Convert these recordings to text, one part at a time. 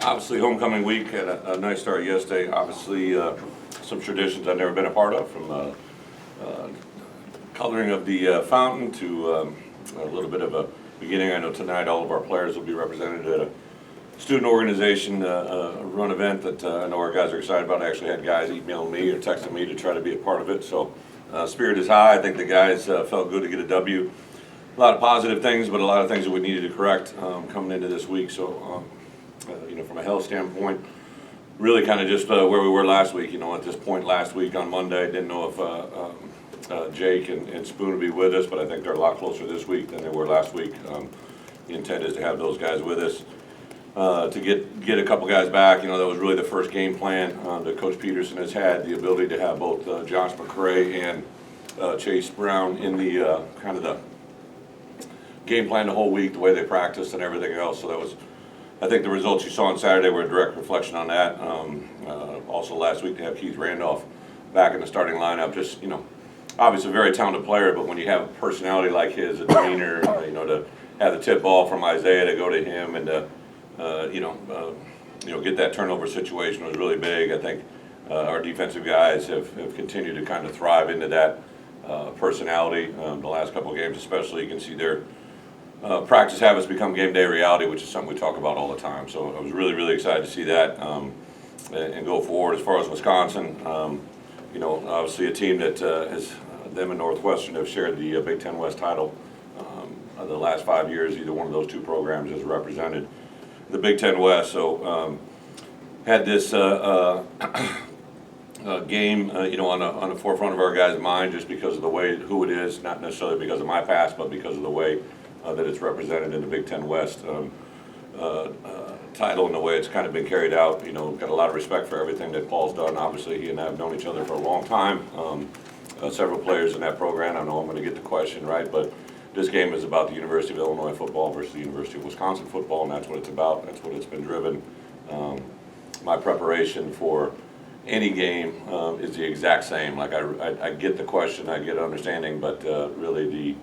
Obviously, homecoming week had a nice start yesterday. Obviously, some traditions I've never been a part of, from coloring of the fountain to a little bit of a beginning. I know tonight all of our players will be represented at a student organization run event that I know our guys are excited about. I actually had guys emailing me or texting me to try to be a part of it. So spirit is high. I think the guys felt good to get a W. A lot of positive things, but a lot of things that we needed to correct coming into this week. So, from a health standpoint, really kind of just where we were last week. At this point last week on Monday, didn't know if Jake and Spoon would be with us, but I think they're a lot closer this week than they were last week. The intent is to have those guys with us. To get a couple guys back, that was really the first game plan that Coach Peterson has had, the ability to have both Josh McCray and Chase Brown in the kind of the game plan the whole week, the way they practiced and everything else. So that was, I think the results you saw on Saturday were a direct reflection on that. Also last week to have Keith Randolph back in the starting lineup, just, obviously a very talented player, but when you have a personality like his, a demeanor, to have the tip ball from Isaiah to go to him and to get that turnover situation was really big. I think our defensive guys have continued to kind of thrive into that personality the last couple of games, especially. You can see their practice habits become game day reality, which is something we talk about all the time. So I was really, really excited to see that and go forward. As far as Wisconsin, obviously a team that has them and Northwestern have shared the Big Ten West title the last 5 years. Either one of those two programs has represented the Big Ten West. So had this game, on the forefront of our guys' mind, just because of the way who it is, not necessarily because of my past, but because of the way that it's represented in the Big Ten West title and the way it's kind of been carried out. Got a lot of respect for everything that Paul's done. Obviously, he and I have known each other for a long time. Several players in that program. I know I'm going to get the question right, but this game is about the University of Illinois football versus the University of Wisconsin football, and that's what it's about. That's what it's been driven. My preparation for any game is the exact same. Like I get the question, I get understanding, but really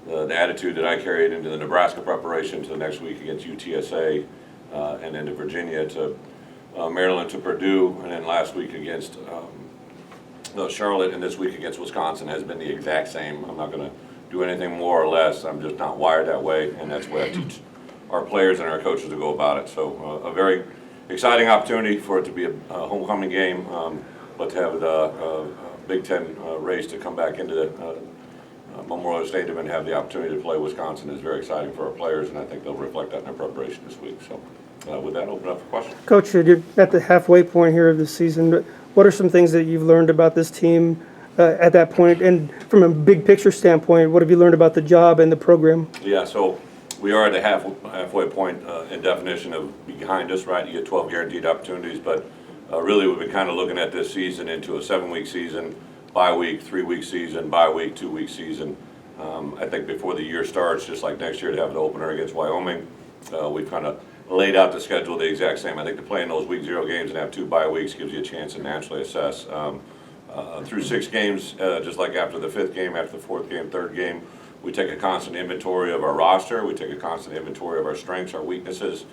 the attitude that I carried into the Nebraska preparation to the next week against UTSA, and then to Virginia, to Maryland, to Purdue, and then last week against Charlotte, and this week against Wisconsin has been the exact same. I'm not going to do anything more or less. I'm just not wired that way, and that's the way I teach our players and our coaches to go about it. So a very exciting opportunity for it to be a homecoming game, but to have the Big Ten race to come back into the Memorial Stadium and have the opportunity to play Wisconsin is very exciting for our players, and I think they'll reflect that in their preparation this week. So with that, open up for questions. Coach, you're at the halfway point here of the season. What are some things that you've learned about this team at that point? And from a big picture standpoint, what have you learned about the job and the program? Yeah, so we are at the halfway point in definition of behind us, right? You get 12 guaranteed opportunities, but really we've been kind of looking at this season into a 7-week season, bye week, 3-week season, bye week, 2-week season. I think before the year starts, just like next year to have an opener against Wyoming, we've kind of laid out the schedule the exact same. I think to play in those week 0 games and have 2 bye weeks gives you a chance to naturally assess. Through 6 games, just like after the 5th game, after the 4th game, 3rd game, we take a constant inventory of our roster. We take a constant inventory of our strengths, our weaknesses,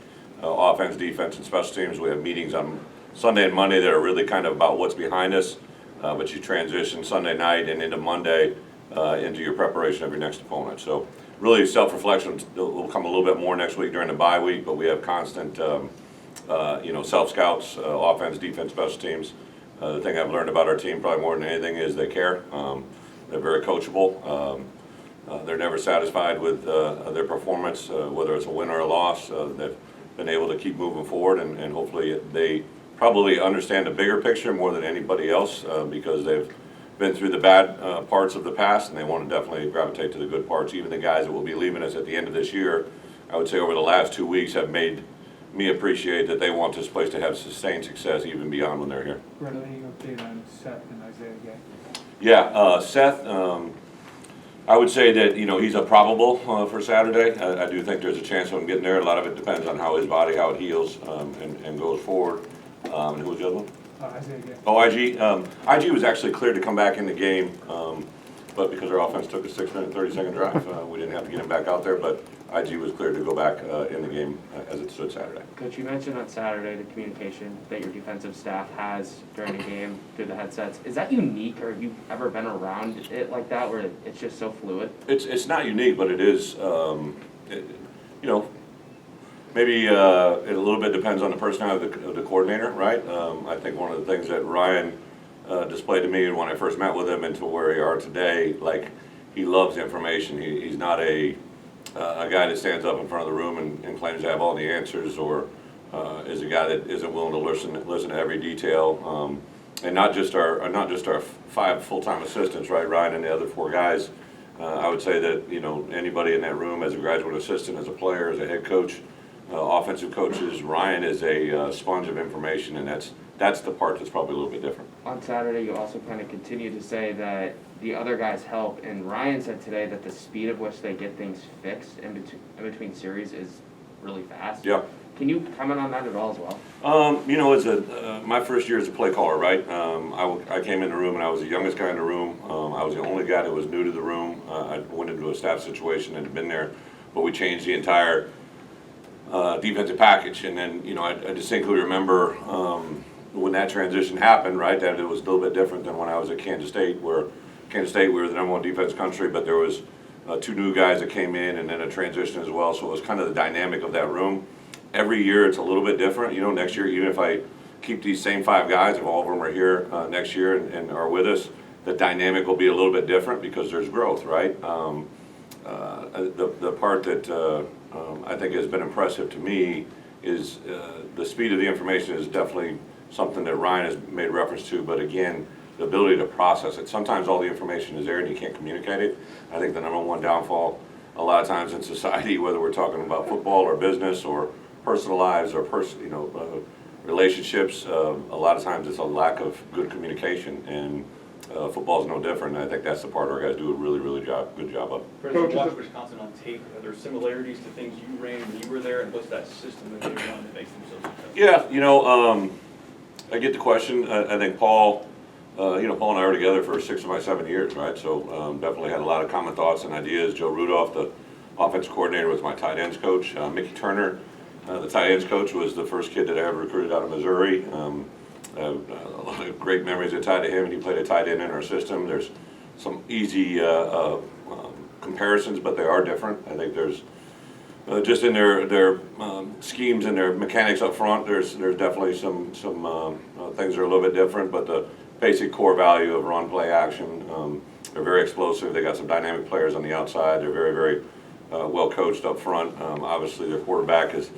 offense, defense, and special teams. We have meetings on Sunday and Monday that are really kind of about what's behind us, but you transition Sunday night and into Monday into your preparation of your next opponent. So really self-reflection will come a little bit more next week during the bye week, but we have constant self-scouts, offense, defense, special teams. The thing I've learned about our team probably more than anything is they care. They're very coachable. They're never satisfied with their performance, whether it's a win or a loss. They've been able to keep moving forward, and hopefully they probably understand the bigger picture more than anybody else because they've been through the bad parts of the past, and they want to definitely gravitate to the good parts. Even the guys that will be leaving us at the end of this year, I would say over the last 2 weeks, have made me appreciate that they want this place to have sustained success even beyond when they're here. Brett, any update on Seth and Isaiah again? Yeah, Seth, I would say that, he's a probable for Saturday. I do think there's a chance of him getting there. A lot of it depends on how his body, how it heals and goes forward. And who was the other one? Isaiah again. Oh, IG. IG was actually cleared to come back in the game. but because our offense took a 6-minute, 30-second drive, we didn't have to get him back out there, but IG was cleared to go back in the game as it stood Saturday. Coach, you mentioned on Saturday the communication that your defensive staff has during a game through the headsets. Is that unique, or have you ever been around it like that where it's just so fluid? It's not unique, but it is, you know, maybe it a little bit depends on the personality of the coordinator, right? I think one of the things that Ryan displayed to me when I first met with him and to where we are today, like, he loves information. He's not a guy that stands up in front of the room and claims to have all the answers, or is a guy that isn't willing to listen to every detail. And not just our 5 full-time assistants, right? Ryan and the other 4 guys. I would say that, you know, anybody in that room as a graduate assistant, as a player, as a head coach, offensive coaches, Ryan is a sponge of information, and that's the part that's probably a little bit different. On Saturday, you also kind of continue to say that the other guys help, and Ryan said today that the speed of which they get things fixed in between series is really fast. Yeah. Can you comment on that at all as well? You know, as my first year as a play caller, right? I came in the room and I was the youngest guy in the room. I was the only guy that was new to the room. I went into a staff situation and had been there, but we changed the entire defensive package. And then, you know, I distinctly remember when that transition happened, right? That it was a little bit different than when I was at Kansas State, where Kansas State, we were the #1 defense country, but there was 2 new guys that came in and then a transition as well. So it was kind of the dynamic of that room. Every year it's a little bit different. You know, next year, even if I keep these same 5 guys, if all of them are here next year and are with us, the dynamic will be a little bit different because there's growth, right? The part that I think has been impressive to me is the speed of the information is definitely something that Ryan has made reference to, but again, the ability to process it. Sometimes all the information is there and you can't communicate it. I think the #1 downfall a lot of times in society, whether we're talking about football or business or personal lives or relationships, a lot of times it's a lack of good communication, and football's no different. And I think that's the part our guys do a really good job of. President, watch Wisconsin on tape. Are there similarities to things you ran when you were there, and what's that system that they run that makes them so successful? Yeah, you know, I get the question. I think Paul, you know, Paul and I were together for 6 of my 7 years, right? So definitely had a lot of common thoughts and ideas. Joe Rudolph, the offense coordinator, was my tight ends coach. Mickey Turner, the tight ends coach, was the first kid that I ever recruited out of Missouri. A lot of great memories are tied to him, and he played a tight end in our system. There's some easy comparisons, but they are different. I think there's just in their schemes and their mechanics up front, there's definitely some things that are a little bit different, but the basic core value of run, play, action, they're very explosive. They got some dynamic players on the outside. They're very well coached up front. Obviously, their quarterback has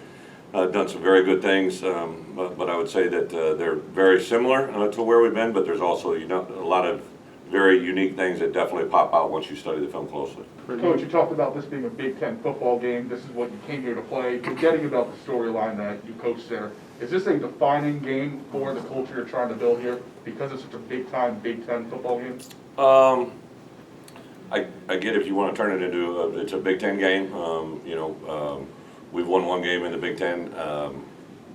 done some very good things, but I would say that they're very similar to where we've been, but there's also, you know, a lot of very unique things that definitely pop out once you study the film closely. Coach, you talked about this being a Big Ten football game. This is what you came here to play. Forgetting about the storyline that you coached there, is this a defining game for the culture you're trying to build here because it's such a big-time Big Ten football game? I get if you want to turn it into it's a Big Ten game. You know, we've won 1 game in the Big Ten.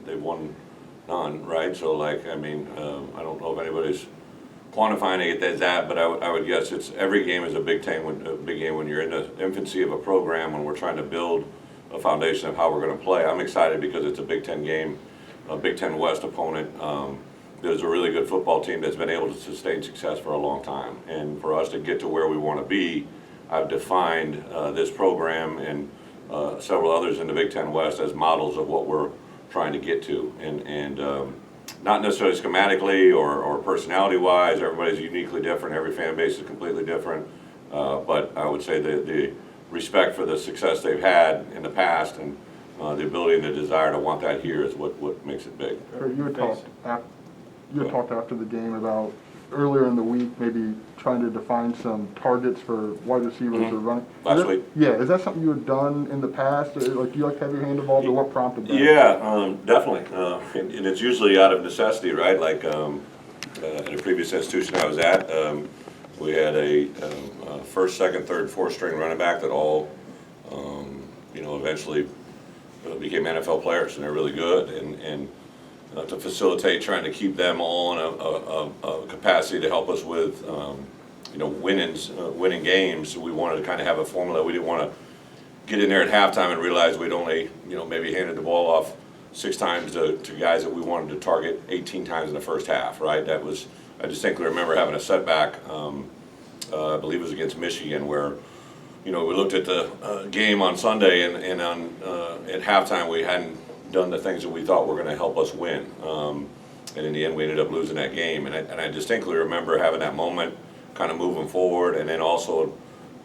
They've won none, right? So, like, I mean, I don't know if anybody's quantifying it as that, but I would guess it's every game is a big game when you're in the infancy of a program, when we're trying to build a foundation of how we're going to play. I'm excited because it's a Big Ten game, a Big Ten West opponent. There's a really good football team that's been able to sustain success for a long time, and for us to get to where we want to be, I've defined this program and several others in the Big Ten West as models of what we're trying to get to, and not necessarily schematically or personality-wise. Everybody's uniquely different. Every fan base is completely different. But I would say the respect for the success they've had in the past and the ability and the desire to want that here is what makes it big. You had talked after the game about earlier in the week maybe trying to define some targets for wide receivers or running. Last week? Yeah, is that something you had done in the past? Like, do you like to have your hand involved, or what prompted that? Yeah, definitely. And it's usually out of necessity, right? Like at a previous institution I was at, we had a first, second, third, fourth string running back that all, you know, eventually became NFL players, and they're really good. And to facilitate trying to keep them all in a capacity to help us with winning games. We wanted to kind of have a formula. We didn't want to get in there at halftime and realize we'd only, maybe handed the ball off 6 times to guys that we wanted to target 18 times in the first half, right? I distinctly remember having a setback, I believe it was against Michigan, where, we looked at the game on Sunday and at halftime we hadn't done the things that we thought were going to help us win. And in the end we ended up losing that game. And I distinctly remember having that moment, kind of moving forward, and then also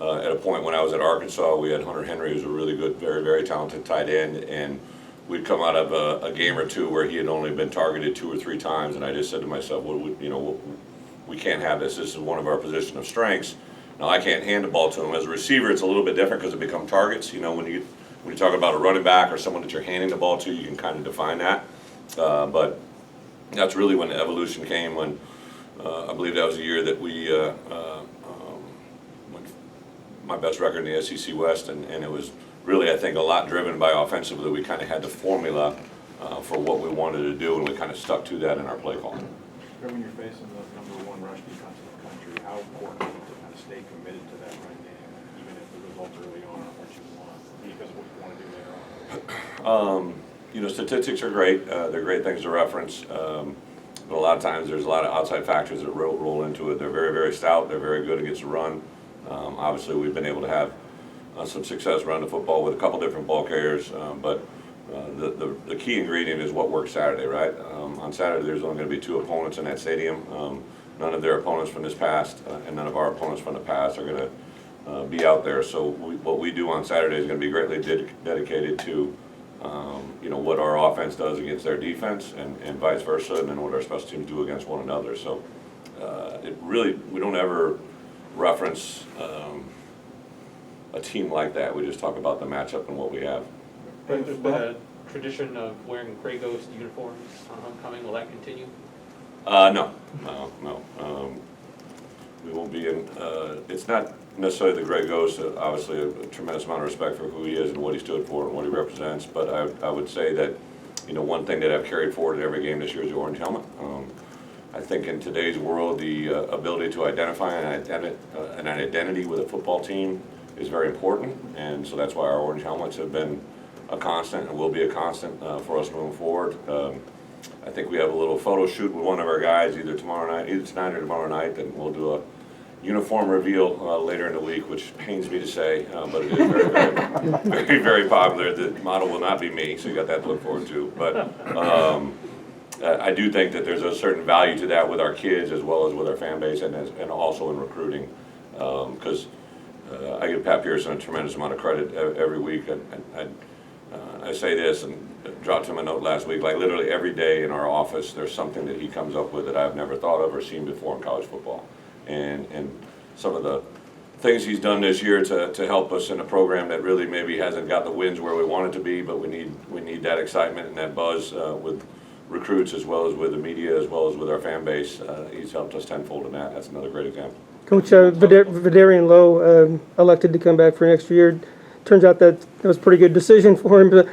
at a point when I was at Arkansas, we had Hunter Henry, who's a really good, very, very talented tight end, and we'd come out of a game or two where he had only been targeted 2 or 3 times, and I just said to myself, well, we can't have this. This is one of our position of strengths. Now, I can't hand the ball to him. As a receiver, it's a little bit different because it become targets. When you talk about a running back or someone that you're handing the ball to, you can kind of define that. But that's really when the evolution came, when I believe that was the year that we went my best record in the SEC West, and it was really, I think, a lot driven by offensively. We kind of had the formula for what we wanted to do, and we kind of stuck to that in our play calling. When you're facing the #1 rush defense in the country, how important is it to kind of stay committed to that run game, even if the results early on aren't what you want, because of what you want to do later on? Statistics are great. They're great things to reference. But a lot of times there's a lot of outside factors that roll into it. They're very, very stout. They're very good against the run. Obviously, we've been able to have some success running the football with a couple different ball carriers, but the key ingredient is what works Saturday, right? On Saturday, there's only going to be 2 opponents in that stadium. None of their opponents from this past and none of our opponents from the past are going to be out there. So what we do on Saturday is going to be greatly dedicated to what our offense does against their defense and vice versa, and then what our special teams do against one another. So we don't ever reference a team like that. We just talk about the matchup and what we have. There's been a tradition of wearing Grey Ghost uniforms on homecoming. Will that continue? No. We won't be in. It's not necessarily the Grey Ghost. Obviously, a tremendous amount of respect for who he is and what he stood for and what he represents. But I would say that, one thing that I've carried forward in every game this year is the orange helmet. I think in today's world, the ability to identify an identity with a football team is very important, and so that's why our orange helmets have been a constant and will be a constant for us moving forward. I think we have a little photo shoot with one of our guys either tonight or tomorrow night, and we'll do a uniform reveal later in the week, which pains me to say, but it is very, very, very, very popular. The model will not be me, so you got that to look forward to. But I do think that there's a certain value to that with our kids as well as with our fan base and also in recruiting, because I give Pat Pearson a tremendous amount of credit every week. I say this and dropped him a note last week, like literally every day in our office there's something that he comes up with that I've never thought of or seen before in college football. And some of the things he's done this year to help us in a program that really maybe hasn't got the wins where we want it to be, but we need that excitement and that buzz with recruits as well as with the media as well as with our fan base. He's helped us tenfold in that. That's another great example. Coach, Vidarian Lowe elected to come back for next year. Turns out that was a pretty good decision for him. But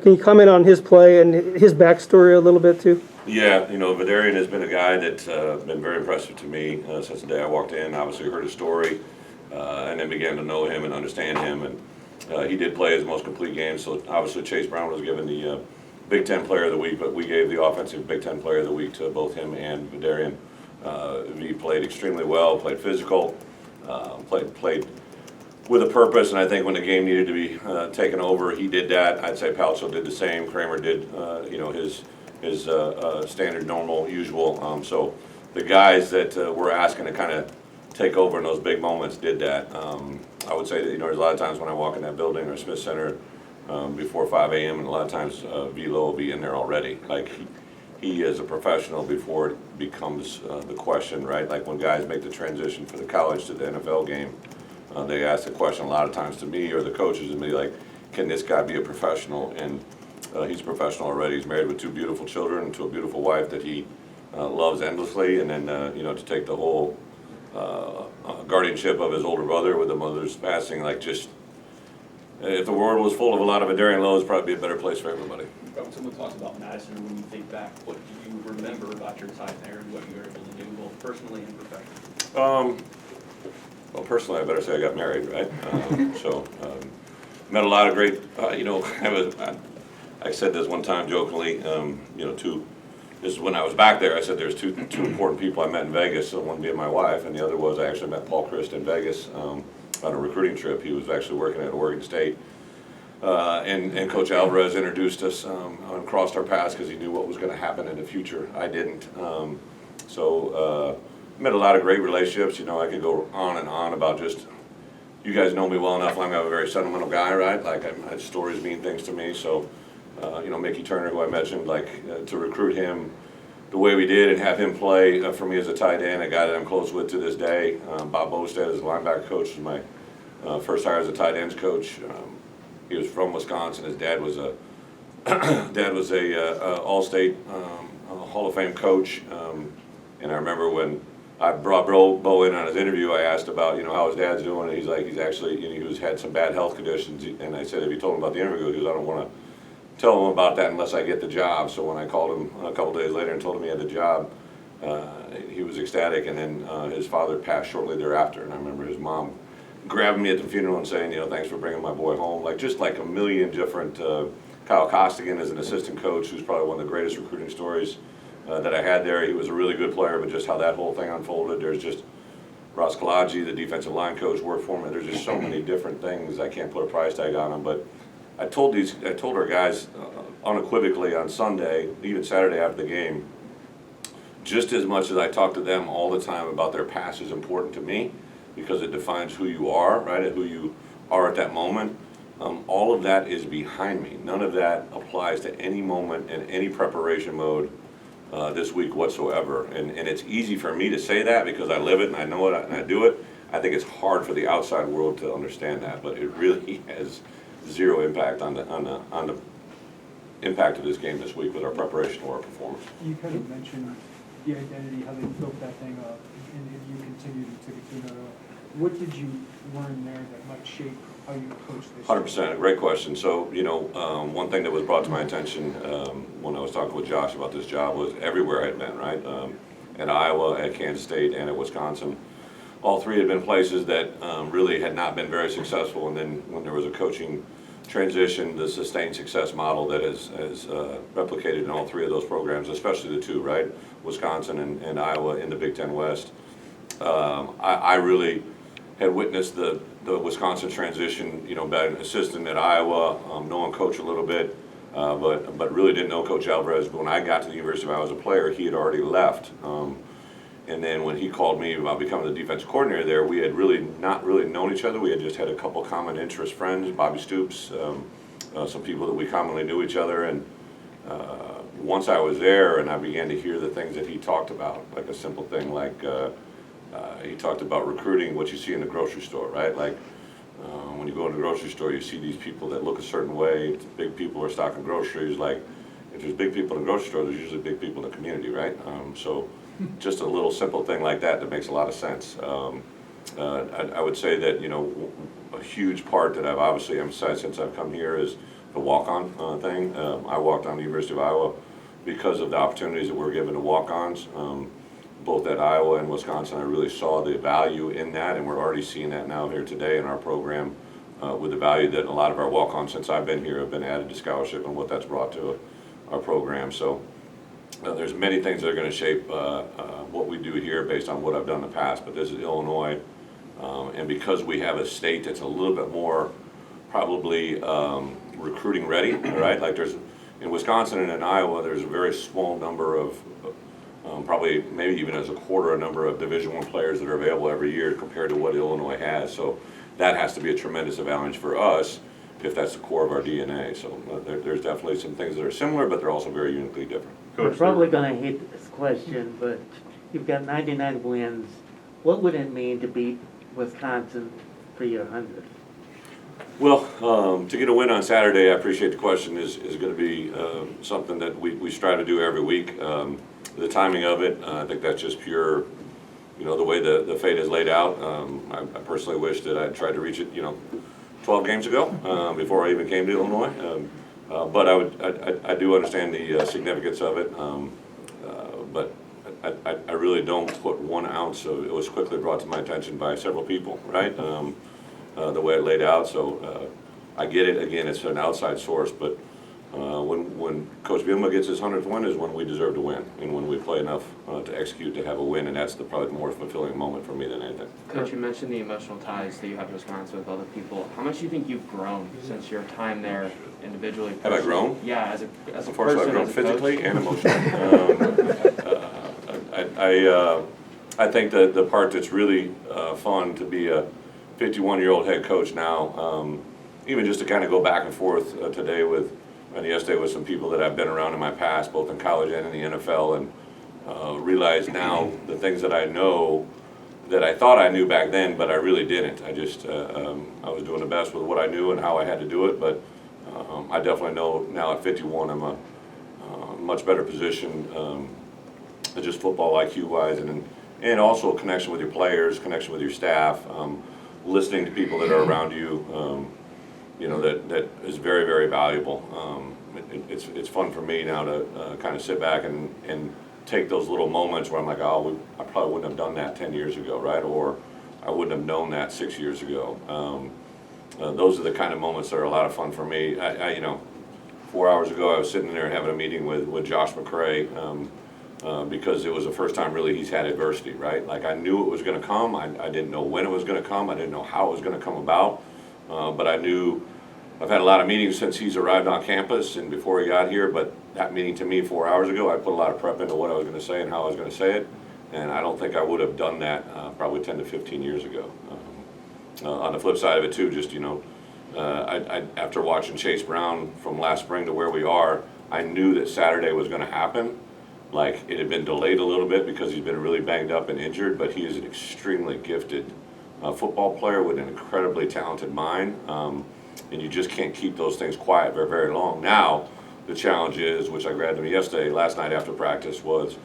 can you comment on his play and his backstory a little bit too? Yeah, Vidarian has been a guy that's been very impressive to me since the day I walked in. Obviously heard his story and then began to know him and understand him. And he did play his most complete game. So obviously Chase Brown was given the Big Ten Player of the Week, but we gave the Offensive Big Ten Player of the Week to both him and Vidarian. He played extremely well, played physical, played with a purpose, and I think when the game needed to be taken over, he did that. I'd say Palcho did the same. Kramer did, his standard, normal, usual. So the guys that we're asking to kind of take over in those big moments did that. I would say that, there's a lot of times when I walk in that building or Smith Center before 5 a.m., and a lot of times Velo will be in there already. Like he is a professional before it becomes the question, right? Like when guys make the transition from the college to the NFL game, they ask the question a lot of times to me or the coaches and me, like, can this guy be a professional? And he's a professional already. He's married with 2 beautiful children to a beautiful wife that he loves endlessly. And then, to take the whole guardianship of his older brother with the mother's passing, like just, if the world was full of a lot of Vidarian Lowe, it'd probably be a better place for everybody. When someone talks about Madison, when you think back, what do you remember about your time there and what you were able to do, both personally and professionally? Well, personally, I better say I got married, right? Met a lot of great, I said this one time jokingly, this is when I was back there, I said there's two important people I met in Vegas, one being my wife, and the other was I actually met Paul Christ in Vegas on a recruiting trip. He was actually working at Oregon State. And Coach Alvarez introduced us and crossed our paths because he knew what was going to happen in the future. I didn't. Met a lot of great relationships. I could go on and on about just, you guys know me well enough. I'm a very sentimental guy, right? Like, stories mean things to me. So, Mickey Turner, who I mentioned, to recruit him the way we did and have him play for me as a tight end, a guy that I'm close with to this day. Bob Bostad is the linebacker coach, was my first hire as a tight ends coach. He was from Wisconsin. His dad was a All-State Hall of Fame coach. And I remember when I brought Bo in on his interview, I asked about, how his dad's doing, and he's like, he's actually, he had some bad health conditions, and I said, have you told him about the interview? He goes, I don't want to tell him about that unless I get the job. So when I called him a couple days later and told him he had the job, he was ecstatic, and then his father passed shortly thereafter, and I remember his mom grabbing me at the funeral and saying, thanks for bringing my boy home. Just like a million different, Kyle Costigan is an assistant coach who's probably one of the greatest recruiting stories that I had there. He was a really good player, but just how that whole thing unfolded, there's just Ross Kalaji, the defensive line coach, worked for me. There's just so many different things. I can't put a price tag on them, but I told our guys unequivocally on Sunday, even Saturday after the game, just as much as I talk to them all the time about their past is important to me because it defines who you are, right, and who you are at that moment. All of that is behind me. None of that applies to any moment in any preparation mode this week whatsoever. And it's easy for me to say that because I live it and I know it and I do it. I think it's hard for the outside world to understand that, but it really has zero impact on the impact of this game this week with our preparation or our performance. You kind of mentioned the identity, how they built that thing up, and you continued and took it to another level. What did you learn there that might shape how you approach this? 100%, great question. So, one thing that was brought to my attention when I was talking with Josh about this job was everywhere I had been, right? At Iowa, at Kansas State, and at Wisconsin. All three had been places that really had not been very successful, and then when there was a coaching transition, the sustained success model that has replicated in all three of those programs, especially the two, right? Wisconsin and Iowa in the Big Ten West. I really had witnessed the Wisconsin transition, being an assistant at Iowa, knowing Coach a little bit, but really didn't know Coach Alvarez. But when I got to the University of Iowa as a player, he had already left. And then when he called me about becoming the defensive coordinator there, we had not really known each other. We had just had a couple common interest friends, Bobby Stoops, some people that we commonly knew each other. And once I was there and I began to hear the things that he talked about, like a simple thing like he talked about recruiting what you see in the grocery store, right? Like when you go in the grocery store, you see these people that look a certain way. Big people are stocking groceries. Like if there's big people in the grocery store, there's usually big people in the community, right? So just a little simple thing like that makes a lot of sense. I would say that, a huge part that I've obviously emphasized since I've come here is the walk-on thing. I walked on the University of Iowa because of the opportunities that were given to walk-ons. Both at Iowa and Wisconsin, I really saw the value in that, and we're already seeing that now here today in our program with the value that a lot of our walk-ons since I've been here have been added to scholarship and what that's brought to our program. So there's many things that are going to shape what we do here based on what I've done in the past, but this is Illinois, and because we have a state that's a little bit more probably recruiting ready, right? Like in Wisconsin and in Iowa, there's a very small number of probably maybe even as a quarter a number of Division I players that are available every year compared to what Illinois has. So that has to be a tremendous advantage for us if that's the core of our DNA. So there's definitely some things that are similar, but they're also very uniquely different. We're probably going to hate this question, but you've got 99 wins. What would it mean to beat Wisconsin for your 100th? Well, to get a win on Saturday, I appreciate the question, is going to be something that we strive to do every week. The timing of it, I think that's just pure, the way the fate is laid out. I personally wish that I'd tried to reach it, 12 games ago before I even came to Illinois. But I do understand the significance of it. But I really don't put 1 ounce of, it was quickly brought to my attention by several people, right? The way it laid out, so I get it, again, it's an outside source, but when Coach Bielema gets his 100th win is when we deserve to win, and when we play enough to execute to have a win, and that's probably the more fulfilling moment for me than anything. Coach, you mentioned the emotional ties that you have to Wisconsin with other people. How much do you think you've grown since your time there individually? Have I grown? Yeah, as a Unfortunately, person, I've grown as a coach. physically and emotionally. I think that the part that's really fun to be a 51-year-old head coach now, even just to kind of go back and forth today and yesterday with some people that I've been around in my past, both in college and in the NFL, and realize now the things that I know that I thought I knew back then, but I really didn't. I just, I was doing the best with what I knew and how I had to do it, but I definitely know now at 51 I'm a much better position, just football IQ-wise, and also a connection with your players, connection with your staff, listening to people that are around you, you know, that is very, very valuable. It's fun for me now to kind of sit back and take those little moments where I'm like, oh, I probably wouldn't have done that 10 years ago, right? Or I wouldn't have known that 6 years ago. Those are the kind of moments that are a lot of fun for me. You know, 4 hours ago I was sitting there having a meeting with Josh McCray because it was the first time really he's had adversity, right? Like I knew it was going to come. I didn't know when it was going to come. I didn't know how it was going to come about. But I knew I've had a lot of meetings since he's arrived on campus and before he got here, but that meeting to me 4 hours ago, I put a lot of prep into what I was going to say and how I was going to say it, and I don't think I would have done that probably 10 to 15 years ago. On the flip side of it too, just, you know, after watching Chase Brown from last spring to where we are, I knew that Saturday was going to happen. Like it had been delayed a little bit because he's been really banged up and injured, but he is an extremely gifted football player with an incredibly talented mind, and you just can't keep those things quiet very, very long. Now, the challenge is, which I grabbed him yesterday, last night after practice, was,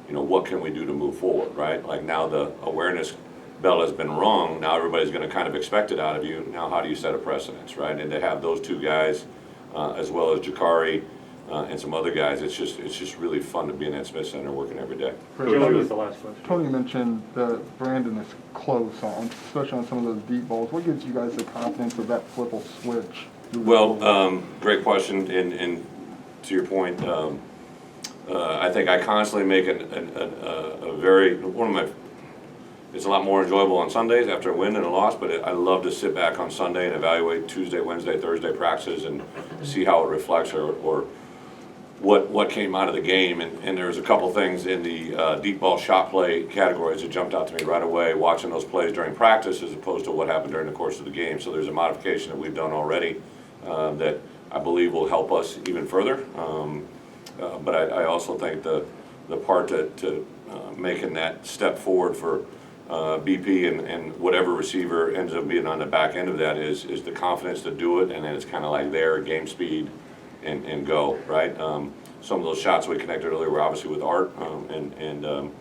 you know, what can we do to move forward, right? Like now the awareness bell has been rung, now everybody's going to kind of expect it out of you. Now how do you set a precedence, right? And to have those two guys, as well as Jakari and some other guys, it's just really fun to be in that Smith Center working every day. Joey was the last question. Tony mentioned that Brandon is close on, especially on some of those deep balls. What gives you guys the confidence that that flip will switch? Well, great question, and to your point, I think I constantly make a very, it's a lot more enjoyable on Sundays after a win and a loss, but I love to sit back on Sunday and evaluate Tuesday, Wednesday, Thursday practices and see how it reflects or what came out of the game. And there's a couple things in the deep ball shot play categories that jumped out to me right away watching those plays during practice as opposed to what happened during the course of the game. So there's a modification that we've done already that I believe will help us even further. But I also think the part to making that step forward for BP and whatever receiver ends up being on the back end of that is the confidence to do it, and then it's kind of like there, game speed, and go, right? Some of those shots we connected earlier were obviously with Art, and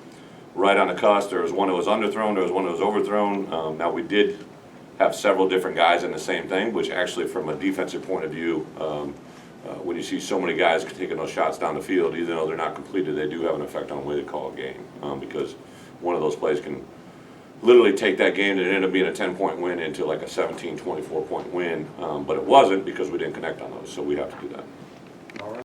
right on the cusp, there was one that was underthrown, there was one that was overthrown. Now we did have several different guys in the same thing, which actually from a defensive point of view, when you see so many guys taking those shots down the field, even though they're not completed, they do have an effect on the way they call a game, because one of those plays can literally take that game that ended up being a 10-point win into like a 17, 24-point win, but it wasn't because we didn't connect on those, so we have to do that.